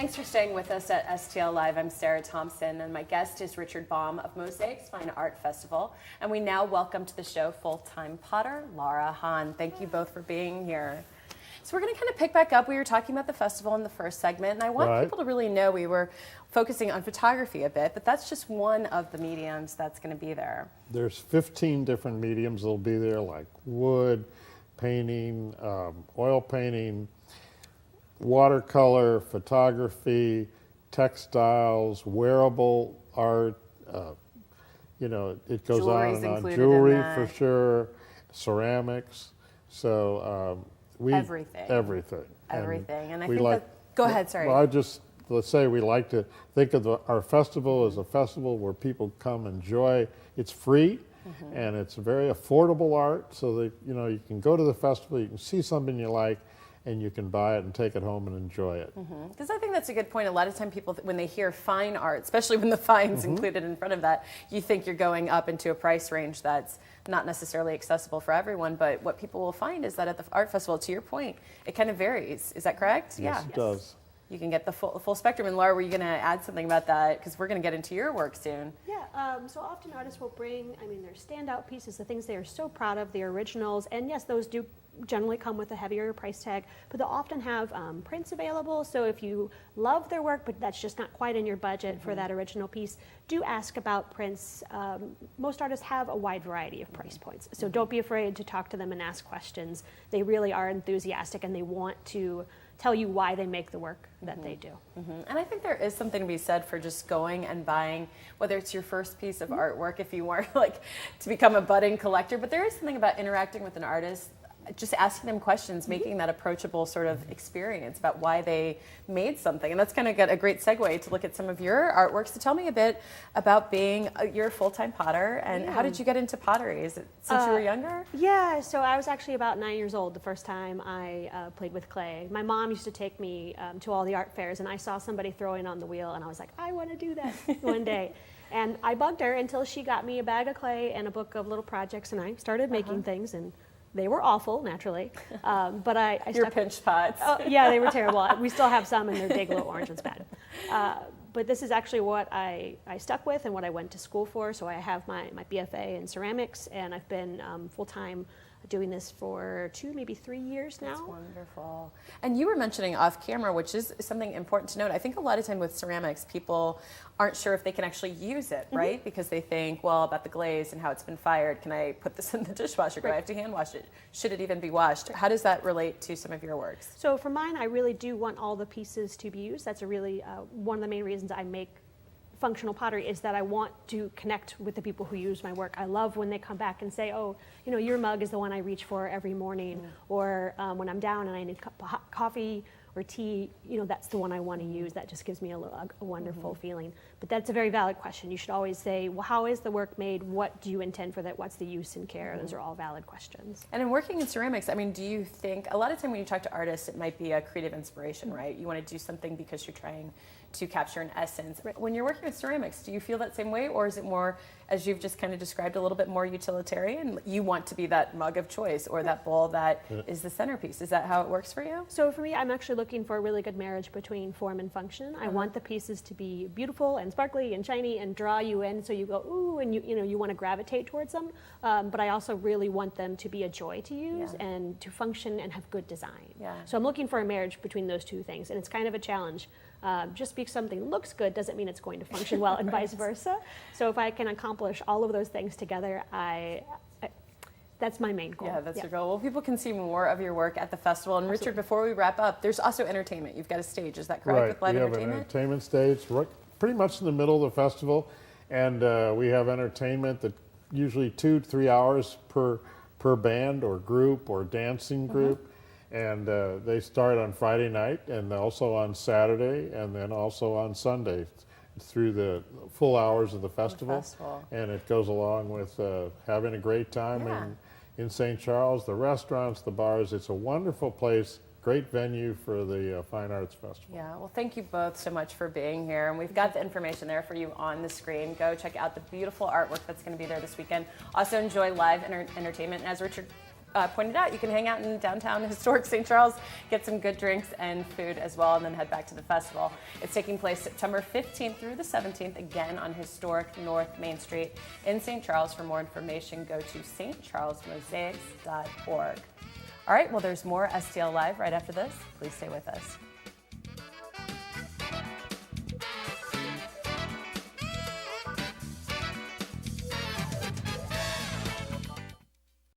Thanks for staying with us at STL Live. I'm Sarah Thompson, and my guest is Richard Baum of MOSAICS Fine Art Festival. And we now welcome to the show full-time potter Laura Hohn. Thank you both for being here. So we're going to kind of pick back up. We were talking about the festival in the first segment, and I want people to really know we were focusing on photography a bit, but that's just one of the mediums that's going to be there. There's 15 different mediums that'll be there, like wood, painting, oil painting, watercolor, photography, textiles, wearable art, you know, it goes Jewelry's on and on. included Jewelry in that. for sure, ceramics. So Everything. Everything. And I we think like, that, go ahead, sorry. Well, let's say we like to think of our festival as a festival where people come enjoy. It's free. And it's very affordable art, so that you can go to the festival, you can see something you like, and you can buy it and take it home and enjoy it. Because I think that's a good point. A lot of time people, when they hear fine art, especially when the fine's included in front of that, you think you're going up into a price range that's not necessarily accessible for everyone. But what people will find is that at the art festival, to your point, it kind of varies. Is that correct? Yes, it does. You can get the full spectrum. And Laura, were you going to add something about that? Because we're going to get into your work soon. Yeah, so often artists will bring, their standout pieces, the things they are so proud of, the originals, and yes, those do generally come with a heavier price tag, but they'll often have prints available, so if you love their work, but that's just not quite in your budget for that original piece, do ask about prints. Most artists have a wide variety of price points, so don't be afraid to talk to them and ask questions. They really are enthusiastic, and they want to tell you why they make the work that they do. And I think there is something to be said for just going and buying, whether it's your first piece of artwork, if you want to become a budding collector, but there is something about interacting with an artist, just asking them questions, making that approachable sort of experience about why they made something. And that's kind of got a great segue to look at some of your artworks. So tell me a bit about being you're a full-time potter, and how did you get into pottery? Is it since you were younger? Yeah, so I was actually about 9 years old the first time I played with clay. My mom used to take me to all the art fairs, and I saw somebody throwing on the wheel, and I was like, I want to do that one day. And I bugged her until she got me a bag of clay and a book of little projects, and I started making things, and they were awful, naturally, but I Your stuck pinch pots. Oh, yeah, they were terrible. We still have some, and they're big, little orange ones, bad. But this is actually what I stuck with and what I went to school for. So I have my BFA in ceramics, and I've been full-time doing this for 2, maybe 3 years now. That's wonderful. And you were mentioning off camera, which is something important to note. I think a lot of time with ceramics, people aren't sure if they can actually use it, right? Because they think, well, about the glaze and how it's been fired. Can I put this in the dishwasher? Do I have to hand wash it? Should it even be washed? How does that relate to some of your works? So for mine, I really do want all the pieces to be used. That's a really one of the main reasons I make functional pottery, is that I want to connect with the people who use my work. I love when they come back and say, oh, your mug is the one I reach for every morning, or when I'm down and I need hot coffee or tea, that's the one I want to use. That just gives me a wonderful feeling. But that's a very valid question. You should always say, well, how is the work made? What do you intend for that? What's the use and care? Those are all valid questions. And in working in ceramics, do you think, a lot of time when you talk to artists, it might be a creative inspiration, right? You want to do something because you're trying to capture an essence. When you're working with ceramics, do you feel that same way, or is it more, as you've just kind of described, a little bit more utilitarian? You want to be that mug of choice or that bowl that is the centerpiece. Is that how it works for you? So for me, I'm actually looking for a really good marriage between form and function. I want the pieces to be beautiful and sparkly and shiny and draw you in, so you go, ooh, and you want to gravitate towards them. But I also really want them to be a joy to use and to function and have good design. So I'm looking for a marriage between those two things, and it's kind of a challenge. Just because something looks good doesn't mean it's going to function well, and vice versa. So if I can accomplish all of those things together, that's my main goal. Yeah, that's your goal. Well, people can see more of your work at the festival. And Richard, before we wrap up, there's also entertainment. You've got a stage, is that correct? Right, with live we have entertainment? an entertainment stage pretty much in the middle of the festival, and we have entertainment that usually 2 to 3 hours per band or group or dancing group. And they start on Friday night and also on Saturday and then also on Sunday through the full hours of the festival. And it goes along with having a great time in St. Charles, the restaurants, the bars. It's a wonderful place, great venue for the Fine Arts Festival. Yeah, well, thank you both so much for being here. And we've got the information there for you on the screen. Go check out the beautiful artwork that's going to be there this weekend. Also enjoy live entertainment. And as Richard pointed out, you can hang out in downtown historic St. Charles, get some good drinks and food as well, and then head back to the festival. It's taking place September 15th through the 17th, again on historic North Main Street in St. Charles. For more information, go to stcharlesmosaics.org. All right, well, there's more STL Live right after this. Please stay with us.